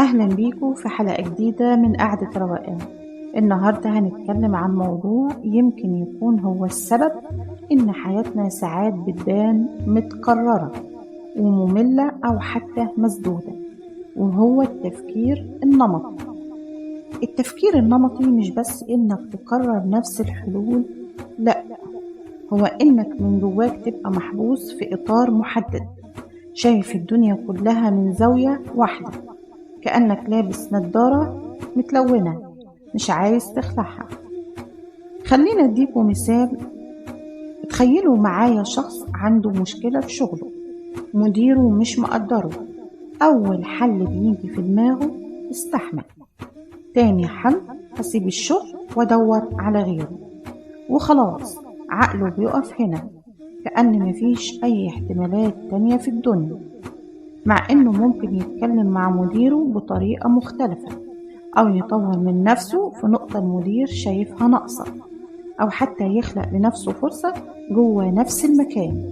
أهلا بيكم في حلقة جديدة من قعدة روقان. النهاردة هنتكلم عن موضوع يمكن يكون هو السبب إن حياتنا ساعات بتبان متكررة ومملة أو حتى مسدودة، وهو التفكير النمطي. التفكير النمطي مش بس إنك تكرر نفس الحلول، لأ، هو إنك من جواك تبقى محبوس في إطار محدد، شايف الدنيا كلها من زاوية واحدة، كأنك لابس نظارة متلونة مش عايز تخلعها. خلينا اديكم مثال. تخيلوا معايا شخص عنده مشكلة في شغله، مديره مش مقدره. أول حل بيجي في دماغه استحمل، تاني حل هسيب الشغل وادور على غيره، وخلاص عقله بيقف هنا، كأن مفيش أي احتمالات تانية في الدنيا. مع إنه ممكن يتكلم مع مديره بطريقة مختلفة، أو يطور من نفسه في نقطة المدير شايفها ناقصة، أو حتى يخلق لنفسه فرصة جوه نفس المكان.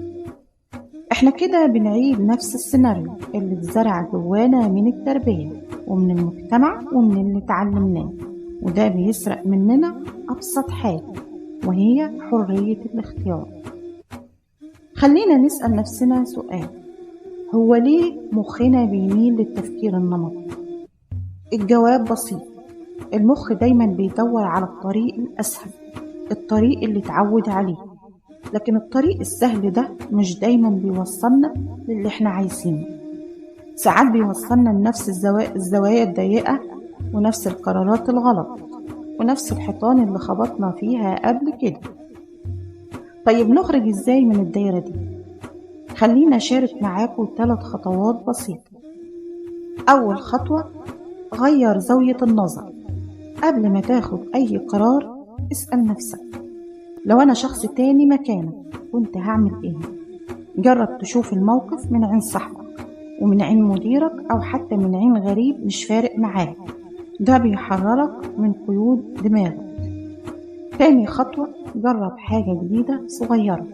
احنا كده بنعيد نفس السيناريو اللي اتزرع جوانا من التربية ومن المجتمع ومن اللي اتعلمناه، وده بيسرق مننا أبسط حاجة، وهي حرية الاختيار. خلينا نسأل نفسنا سؤال: هو ليه مخنا بيميل للتفكير النمطي؟ الجواب بسيط. المخ دايما بيدور على الطريق الأسهل، الطريق اللي اتعود عليه، لكن الطريق السهل ده مش دايما بيوصلنا للي احنا عايزينه. ساعات بيوصلنا لنفس الزوايا الضيقة، ونفس القرارات الغلط، ونفس الحيطان اللي خبطنا فيها قبل كده. طيب نخرج ازاي من الدايرة دي؟ خلينا أشارك معاكم 3 خطوات بسيطة. أول خطوة: غير زاوية النظر. قبل ما تاخد أي قرار اسأل نفسك: لو أنا شخص تاني مكانك كنت هعمل إيه؟ جرب تشوف الموقف من عين صاحبك، ومن عين مديرك، أو حتى من عين غريب مش فارق معاك. ده بيحررك من قيود دماغك. تاني خطوة: جرب حاجة جديدة صغيرة.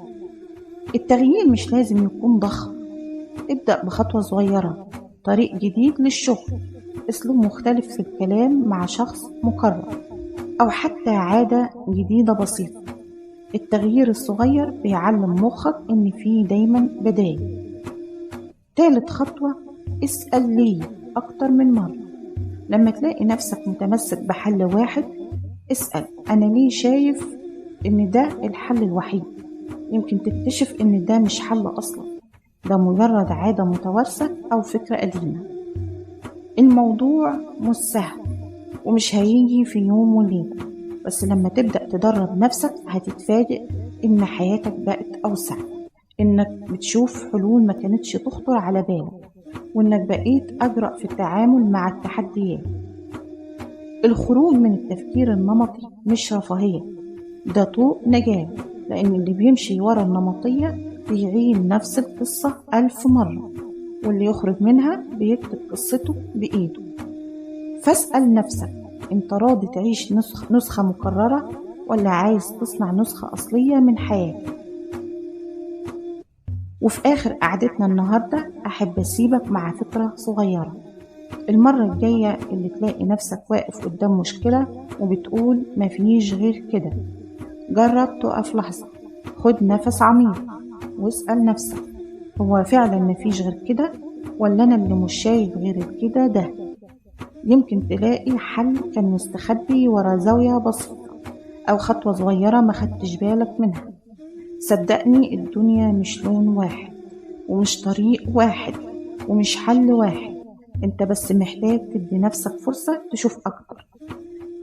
التغيير مش لازم يكون ضخم، ابدأ بخطوة صغيرة، طريق جديد للشغل، اسلوب مختلف في الكلام مع شخص مكرر، أو حتى عادة جديدة بسيطة. التغيير الصغير بيعلم مخك إن فيه دايما بدايل. تالت خطوة: اسأل ليه أكتر من مرة. لما تلاقي نفسك متمسك بحل واحد، اسأل: أنا ليه شايف إن ده الحل الوحيد؟ يمكن تكتشف إن ده مش حل أصلا، ده مجرد عادة متوارثة أو فكرة قديمة. الموضوع مش سهل ومش هيجي في يوم وليلة، بس لما تبدأ تدرب نفسك هتتفاجئ إن حياتك بقت أوسع، إنك بتشوف حلول ما كانتش تخطر على بالك، وإنك بقيت أجرأ في التعامل مع التحديات. الخروج من التفكير النمطي مش رفاهية، ده طوق نجاة، لأن اللي بيمشي ورا النمطية بيعيد نفس القصة 1000 مرة، واللي يخرج منها بيكتب قصته بإيده. فاسأل نفسك: انت راضي تعيش نسخة مكررة، ولا عايز تصنع نسخة أصلية من حياتك؟ وفي آخر قعدتنا النهاردة أحب أسيبك مع فكرة صغيرة. المرة الجاية اللي تلاقي نفسك واقف قدام مشكلة وبتقول مفيش غير كده، جرب تقف لحظة، خد نفس عميق، واسأل نفسك: هو فعلا مفيش غير كده، ولا أنا اللي مش شايف غير الكده ده؟ يمكن تلاقي حل كان مستخبي ورا زاوية بسيطة، أو خطوة صغيرة ما خدتش بالك منها. صدقني الدنيا مش لون واحد، ومش طريق واحد، ومش حل واحد. انت بس محتاج تدي نفسك فرصة تشوف أكتر.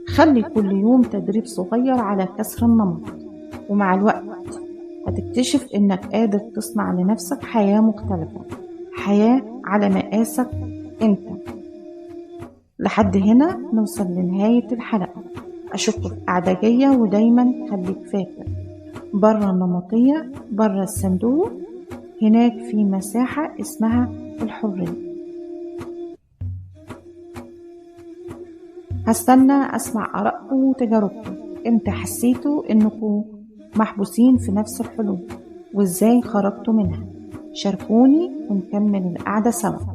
خلي كل يوم تدريب صغير على كسر النمط، ومع الوقت هتكتشف انك قادر تصنع لنفسك حياة مختلفة، حياة على مقاسك انت. لحد هنا نوصل لنهاية الحلقة. أشوفك في قعدة جاية، ودايما خليك فاكر: بره النمطية، بره الصندوق، هناك في مساحة اسمها الحرية. هستنى أسمع آرائكم وتجاربكم. امتى حسيتوا إنكم محبوسين في نفس الحلول، وإزاي خرجتوا منها؟ شاركوني ونكمل القعدة سوا.